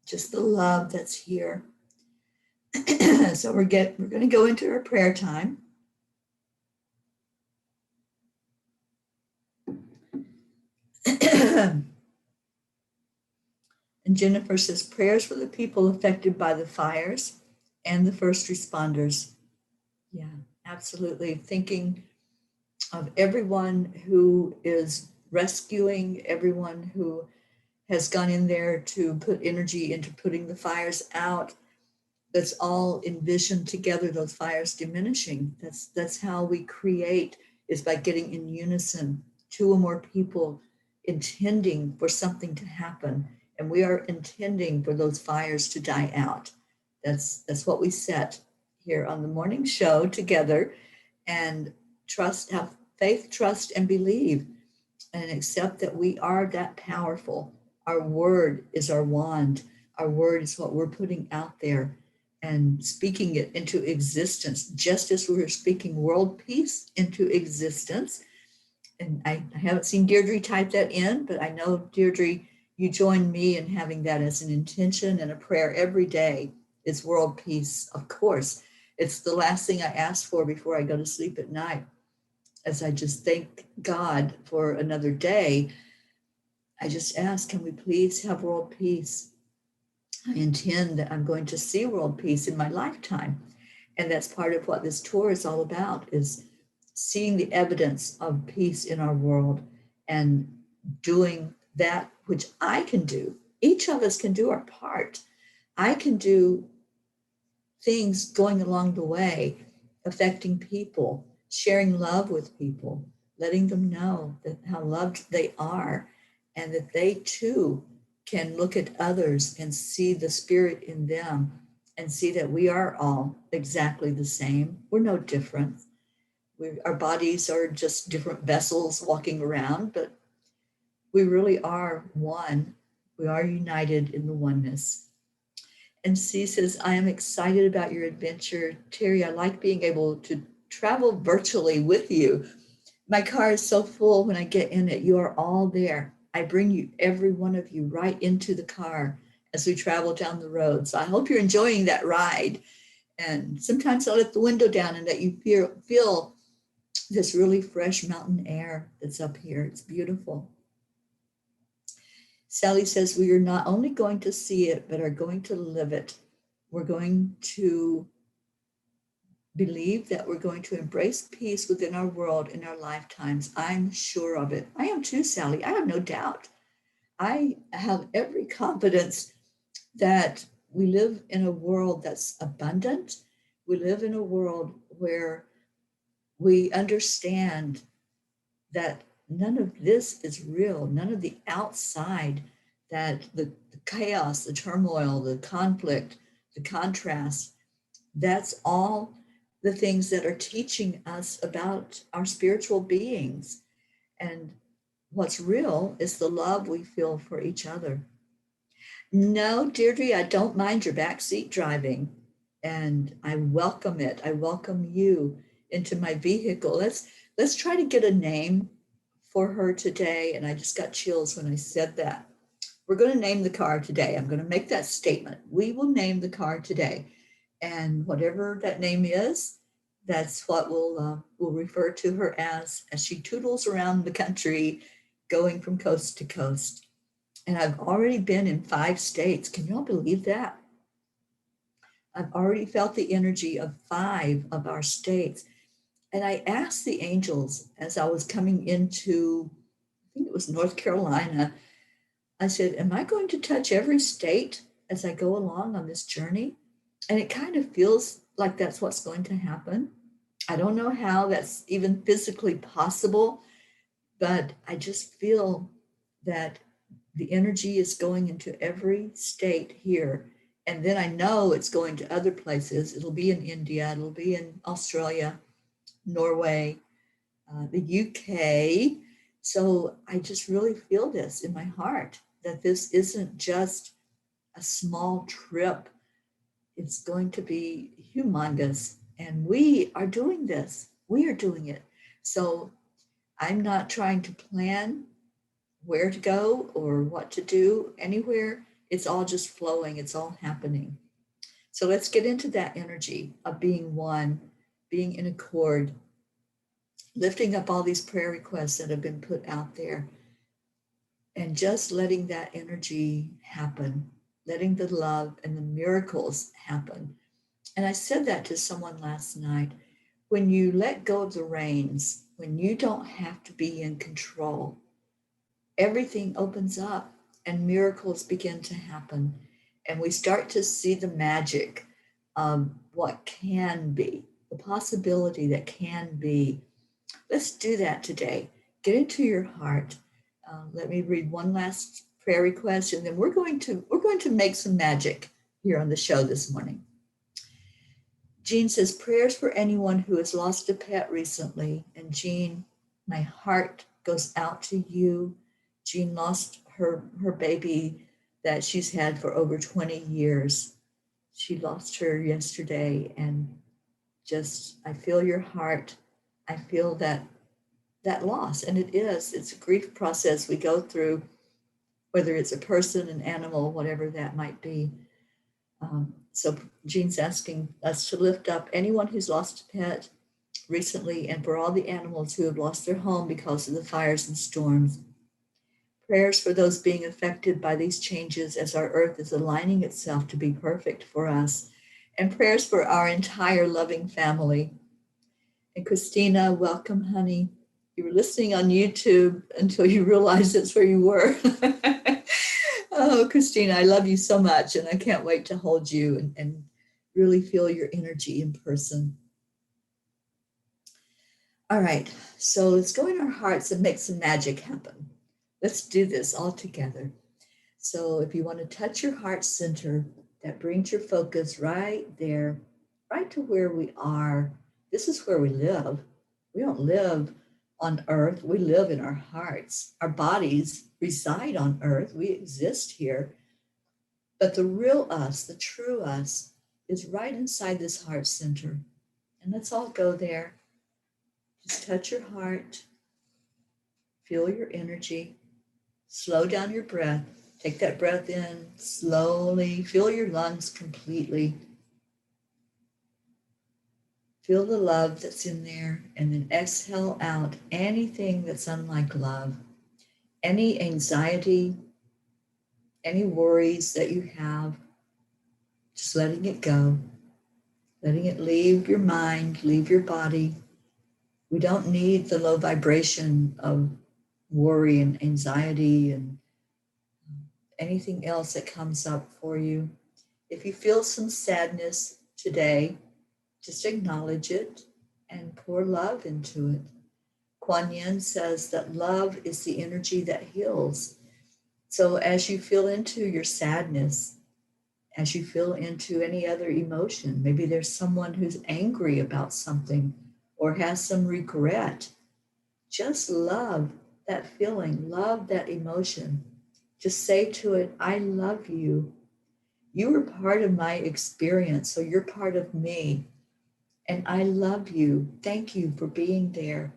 just the love that's here. So we're going to go into our prayer time. And Jennifer says, prayers for the people affected by the fires and the first responders. Yeah, absolutely. Thinking of everyone who is rescuing, everyone who has gone in there to put energy into putting the fires out. That's all envisioned together, those fires diminishing. That's how we create, is by getting in unison, two or more people intending for something to happen. And we are intending for those fires to die out. That's what we set here on the morning show together, and trust, have faith, trust, and believe, and accept that we are that powerful. Our word is our wand. Our word is what we're putting out there and speaking it into existence, just as we were speaking world peace into existence. And I haven't seen Deirdre type that in, but I know, Deirdre, you join me in having that as an intention and a prayer every day, is world peace. Of course, it's the last thing I ask for before I go to sleep at night. As I just thank God for another day, I just ask, can we please have world peace? I intend that I'm going to see world peace in my lifetime. And that's part of what this tour is all about, is seeing the evidence of peace in our world and doing that which I can do. Each of us can do our part. I can do things going along the way, affecting people, sharing love with people, letting them know that how loved they are, and that they too can look at others and see the spirit in them and see that we are all exactly the same. We're no different. Our bodies are just different vessels walking around, but we really are one. We are united in the oneness. And C says, I am excited about your adventure. Teri, I like being able to travel virtually with you. My car is so full when I get in it. You are all there. I bring you, every one of you, right into the car as we travel down the road. So I hope you're enjoying that ride. And sometimes I'll let the window down and let you feel this really fresh mountain air that's up here. It's beautiful. Sally says, we are not only going to see it, but are going to live it. We're going to believe that we're going to embrace peace within our world in our lifetimes. I'm sure of it. I am too, Sally. I have no doubt. I have every confidence that we live in a world that's abundant. We live in a world where we understand that none of this is real, none of the outside, that the chaos, the turmoil, the conflict, the contrast, that's all the things that are teaching us about our spiritual beings. And what's real is the love we feel for each other. No, Deirdre, I don't mind your backseat driving, and I welcome it. I welcome you into my vehicle. Let's try to get a name for her today. And I just got chills when I said that. We're going to name the car today. I'm going to make that statement. We will name the car today. And whatever that name is, that's what we'll refer to her as she toodles around the country, going from coast to coast. And I've already been in 5 states. Can y'all believe that? I've already felt the energy of 5 of our states. And I asked the angels as I was coming into, I think it was North Carolina, I said, am I going to touch every state as I go along on this journey? And it kind of feels like that's what's going to happen. I don't know how that's even physically possible, but I just feel that the energy is going into every state here. And then I know it's going to other places. It'll be in India, it'll be in Australia, Norway, the UK. So I just really feel this in my heart, that this isn't just a small trip. It's going to be humongous. And we are doing this. We are doing it. So I'm not trying to plan where to go or what to do anywhere. It's all just flowing. It's all happening. So let's get into that energy of being one, being in accord, lifting up all these prayer requests that have been put out there. and just letting that energy happen, letting the love and the miracles happen. And I said that to someone last night. When you let go of the reins, when you don't have to be in control, everything opens up and miracles begin to happen. And we start to see the magic of what can be, the possibility that can be. Let's do that today. Get into your heart. Let me read one last prayer request, and then we're going to make some magic here on the show this morning. Jean says, prayers for anyone who has lost a pet recently. And Jean, my heart goes out to you. Jean lost her baby that she's had for over 20 years. She lost her yesterday, and just, I feel your heart. I feel that loss. And it's a grief process we go through, whether it's a person, an animal, whatever that might be. So Jean's asking us to lift up anyone who's lost a pet recently, and for all the animals who have lost their home because of the fires and storms. Prayers for those being affected by these changes as our earth is aligning itself to be perfect for us. And prayers for our entire loving family. And Christina, welcome, honey. You were listening on YouTube until you realized that's where you were. Oh, Christina, I love you so much, and I can't wait to hold you and really feel your energy in person. All right, so let's go in our hearts and make some magic happen. Let's do this all together. So if you want to touch your heart center, that brings your focus right there, right to where we are. This is where we live. We don't live on earth. We live in our hearts. Our bodies reside on earth. We exist here. But the real us, the true us, is right inside this heart center. And let's all go there. Just touch your heart. Feel your energy. Slow down your breath. Take that breath in slowly. Fill your lungs completely. Feel the love that's in there, and then exhale out anything that's unlike love. Any anxiety, any worries that you have, just letting it go. Letting it leave your mind, leave your body. We don't need the low vibration of worry and anxiety and anything else that comes up for you. If you feel some sadness today, just acknowledge it and pour love into it. Kuan Yin says that love is the energy that heals. So as you feel into your sadness, as you feel into any other emotion, maybe there's someone who's angry about something or has some regret, just love that feeling, love that emotion. Just say to it, I love you. You were part of my experience, so you're part of me. And I love you. Thank you for being there.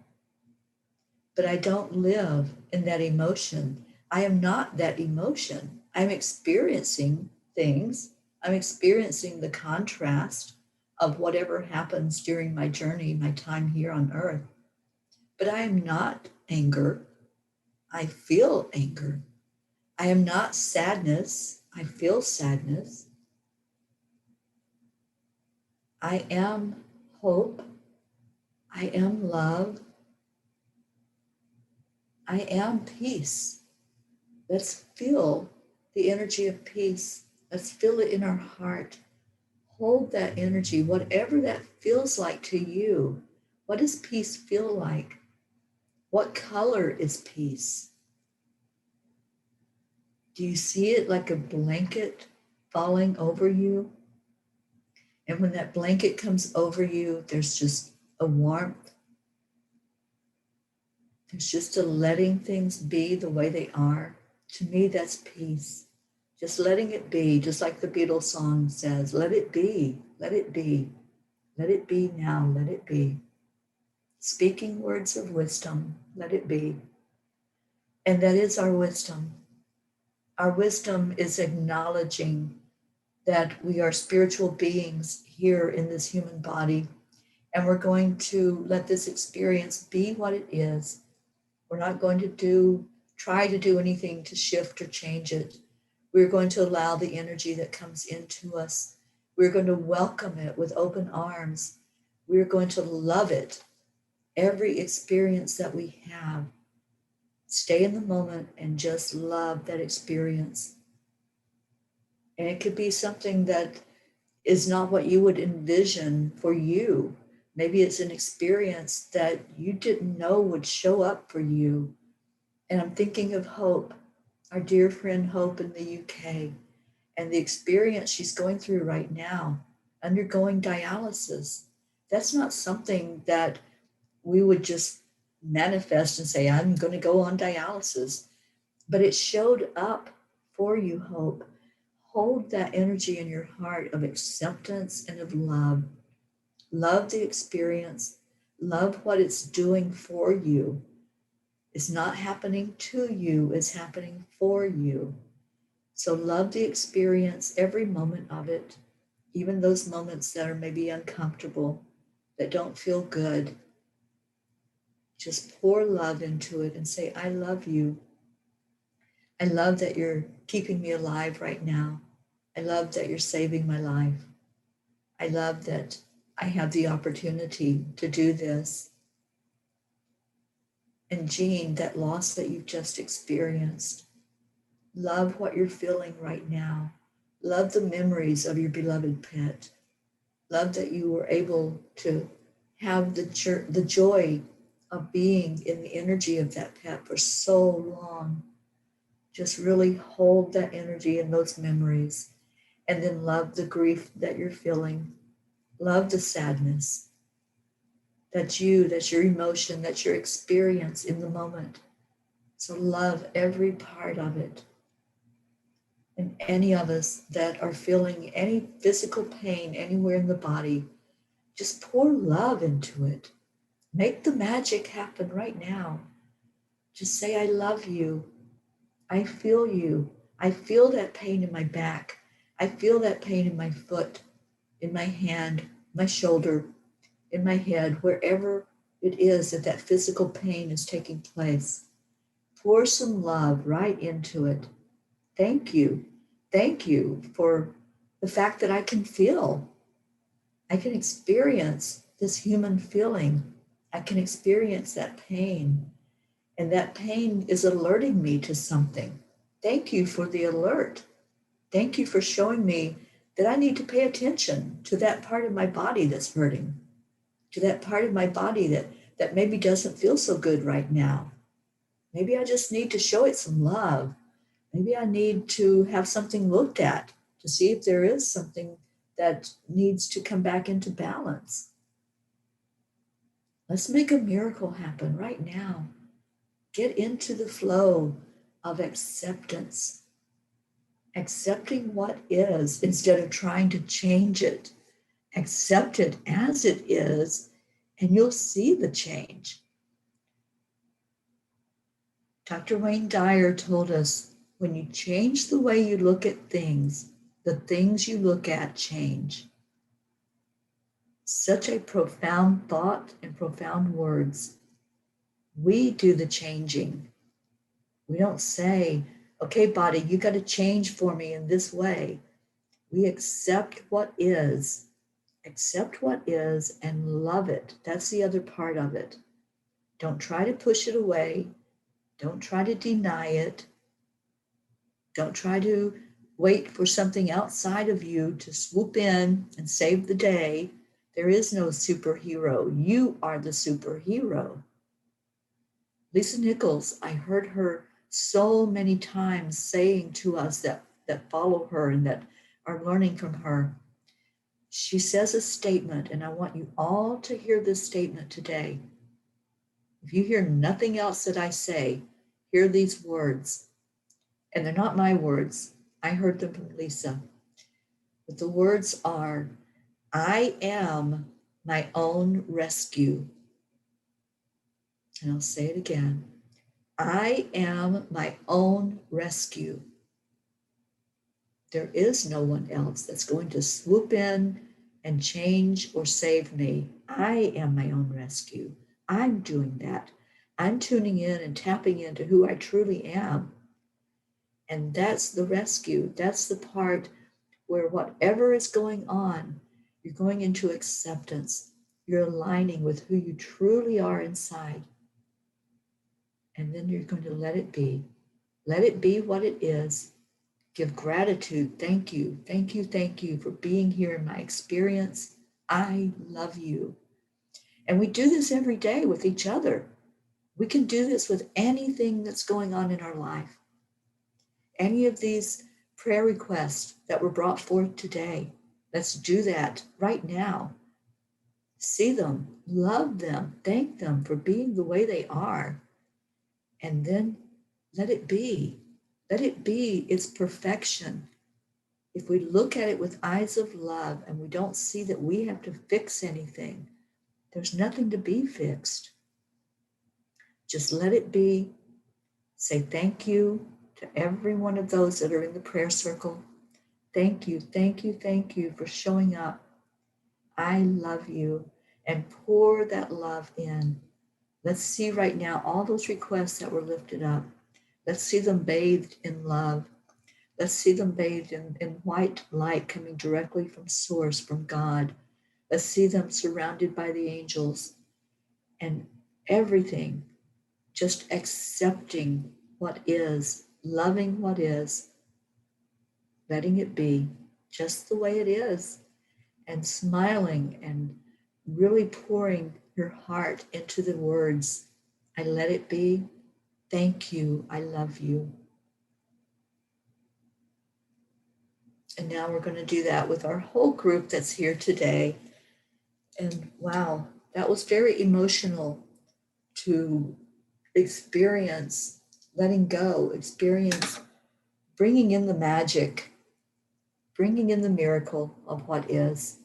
But I don't live in that emotion. I am not that emotion. I'm experiencing things. I'm experiencing the contrast of whatever happens during my journey, my time here on earth. But I am not anger. I feel anger. I am not sadness. I feel sadness. I am hope. I am love. I am peace. Let's feel the energy of peace. Let's feel it in our heart. Hold that energy, whatever that feels like to you. What does peace feel like? What color is peace? Do you see it like a blanket falling over you? And when that blanket comes over you, there's just a warmth. There's just a letting things be the way they are. To me, that's peace. Just letting it be, just like the Beatles song says, let it be, let it be, let it be now, let it be. Speaking words of wisdom, let it be. And that is our wisdom. Our wisdom is acknowledging that we are spiritual beings here in this human body, and we're going to let this experience be what it is. We're not going to do try to do anything to shift or change it. We're going to allow the energy that comes into us. We're going to welcome it with open arms. We're going to love it. Every experience that we have, stay in the moment and just love that experience. And it could be something that is not what you would envision for you. Maybe it's an experience that you didn't know would show up for you. And I'm thinking of Hope, our dear friend Hope in the UK, and the experience she's going through right now, undergoing dialysis. That's not something that we would just manifest and say, I'm going to go on dialysis. But it showed up for you, Hope. Hold that energy in your heart of acceptance and of love. Love the experience. Love what it's doing for you. It's not happening to you, it's happening for you. So love the experience, every moment of it, even those moments that are maybe uncomfortable, that don't feel good. Just pour love into it and say, I love you. I love that you're keeping me alive right now. I love that you're saving my life. I love that I have the opportunity to do this. And Jean, that loss that you've just experienced, love what you're feeling right now. Love the memories of your beloved pet. Love that you were able to have the joy of being in the energy of that pet for so long. Just really hold that energy and those memories. And then love the grief that you're feeling. Love the sadness. That's you, that's your emotion, that's your experience in the moment. So love every part of it. And any of us that are feeling any physical pain anywhere in the body, just pour love into it. Make the magic happen right now. Just say, I love you. I feel you. I feel that pain in my back. I feel that pain in my foot, in my hand, my shoulder, in my head, wherever it is that that physical pain is taking place. Pour some love right into it. Thank you. Thank you for the fact that I can feel. I can experience this human feeling. I can experience that pain. And that pain is alerting me to something. Thank you for the alert. Thank you for showing me that I need to pay attention to that part of my body that's hurting, to that part of my body that maybe doesn't feel so good right now. Maybe I just need to show it some love. Maybe I need to have something looked at to see if there is something that needs to come back into balance. Let's make a miracle happen right now. Get into the flow of acceptance, accepting what is instead of trying to change it. Accept it as it is, and you'll see the change. Dr. Wayne Dyer told us when you change the way you look at things, the things you look at change. Such a profound thought and profound words. We do the changing. We don't say, okay, body, you got to change for me in this way. We accept what is and love it. That's the other part of it. Don't try to push it away. Don't try to deny it. Don't try to wait for something outside of you to swoop in and save the day. There is no superhero. You are the superhero. Lisa Nichols, I heard her so many times saying to us that follow her and that are learning from her. She says a statement, and I want you all to hear this statement today. If you hear nothing else that I say, hear these words. And they're not my words. I heard them from Lisa. But the words are, I am my own rescue. And I'll say it again. I am my own rescue. There is no one else that's going to swoop in and change or save me. I am my own rescue. I'm doing that. I'm tuning in and tapping into who I truly am. And that's the rescue. That's the part where whatever is going on, you're going into acceptance. You're aligning with who you truly are inside. And then you're going to let it be. Let it be what it is. Give gratitude. Thank you. Thank you. Thank you for being here in my experience. I love you. And we do this every day with each other. We can do this with anything that's going on in our life. Any of these prayer requests that were brought forth today, let's do that right now. See them, love them, thank them for being the way they are, and then let it be. Let it be its perfection. If we look at it with eyes of love and we don't see that we have to fix anything, there's nothing to be fixed. Just let it be. Say thank you to every one of those that are in the prayer circle. Thank you, thank you, thank you for showing up. I love you. And pour that love in. Let's see right now all those requests that were lifted up. Let's see them bathed in love. Let's see them bathed in white light coming directly from source, from God. Let's see them surrounded by the angels and everything, just accepting what is, loving what is, letting it be just the way it is, and smiling and really pouring your heart into the words. I let it be. Thank you. I love you. And now we're going to do that with our whole group that's here today. And wow, that was very emotional to experience letting go, experience bringing in the magic, bringing in the miracle of what is.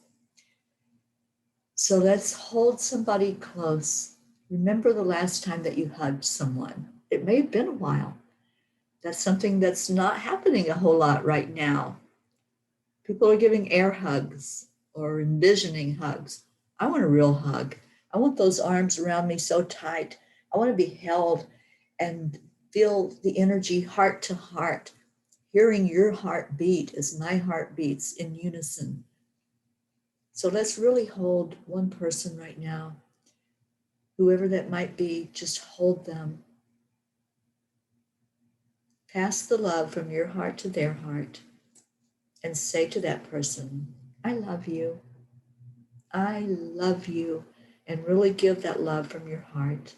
So let's hold somebody close. Remember the last time that you hugged someone. It may have been a while. That's something that's not happening a whole lot right now. People are giving air hugs or envisioning hugs. I want a real hug. I want those arms around me so tight. I want to be held and feel the energy heart to heart, hearing your heart beat as my heart beats in unison. So let's really hold one person right now, whoever that might be, just hold them. Pass the love from your heart to their heart and say to that person, I love you. I love you. And really give that love from your heart.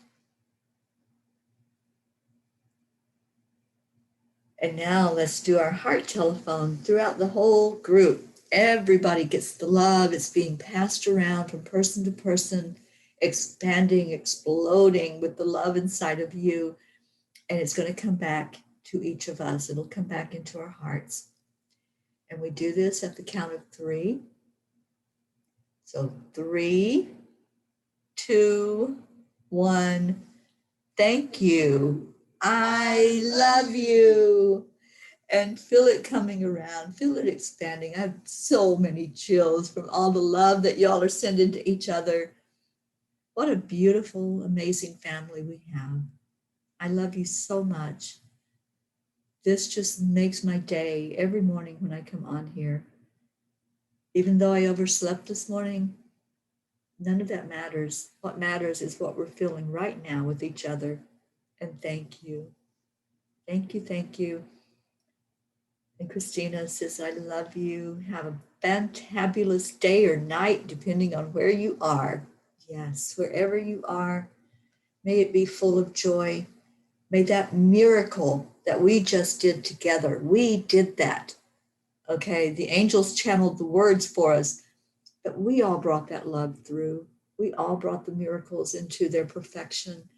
And now let's do our heart telephone throughout the whole group. Everybody gets the love. It's being passed around from person to person, expanding, exploding with the love inside of you. And it's going to come back to each of us. It'll come back into our hearts. And we do this at the count of 3. So 3, 2, 1. Thank you. I love you. And feel it coming around, feel it expanding. I have so many chills from all the love that y'all are sending to each other. What a beautiful, amazing family we have. I love you so much. This just makes my day every morning when I come on here. Even though I overslept this morning, none of that matters. What matters is what we're feeling right now with each other. And thank you. Thank you, thank you. And Christina says, I love you. Have a fantabulous day or night, depending on where you are. Yes, wherever you are, may it be full of joy. May that miracle that we just did together, we did that. Okay, the angels channeled the words for us, but we all brought that love through. We all brought the miracles into their perfection,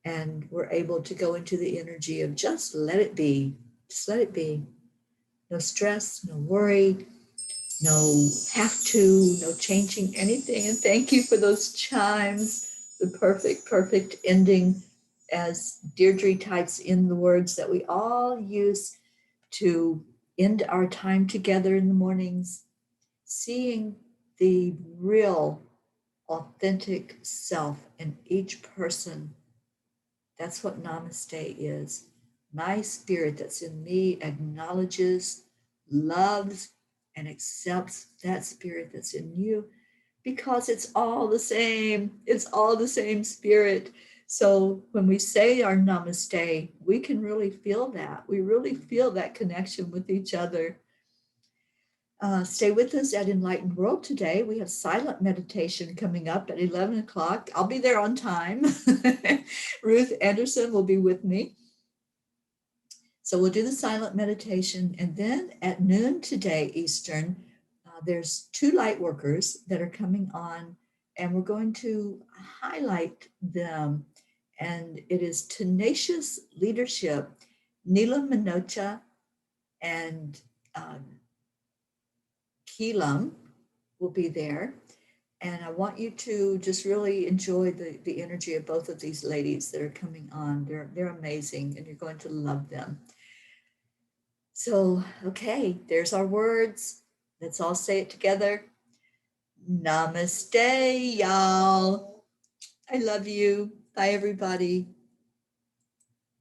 and we're able to go into the energy of just let it be. Just let it be. No stress, no worry, no have to, no changing anything. And thank you for those chimes, the perfect ending as Deirdre types in the words that we all use to end our time together in the mornings, seeing the real, authentic self in each person That's what namaste is. My spirit that's in me acknowledges, loves, and accepts that spirit that's in you, because it's all the same. It's all the same spirit. So when we say our namaste, we can really feel that. We really feel that connection with each other. Stay with us at Enlightened World today. We have silent meditation coming up at 11 o'clock. I'll be there on time. Ruth Anderson will be with me. So we'll do the silent meditation. And then at noon today, Eastern, there's 2 light workers that are coming on, and we're going to highlight them. And it is Tenacious Leadership. Neela Minocha and Keelam will be there. And I want you to just really enjoy the energy of both of these ladies that are coming on. They're amazing, and you're going to love them. So, okay, there's our words. Let's all say it together. Namaste, y'all. I love you. Bye, everybody.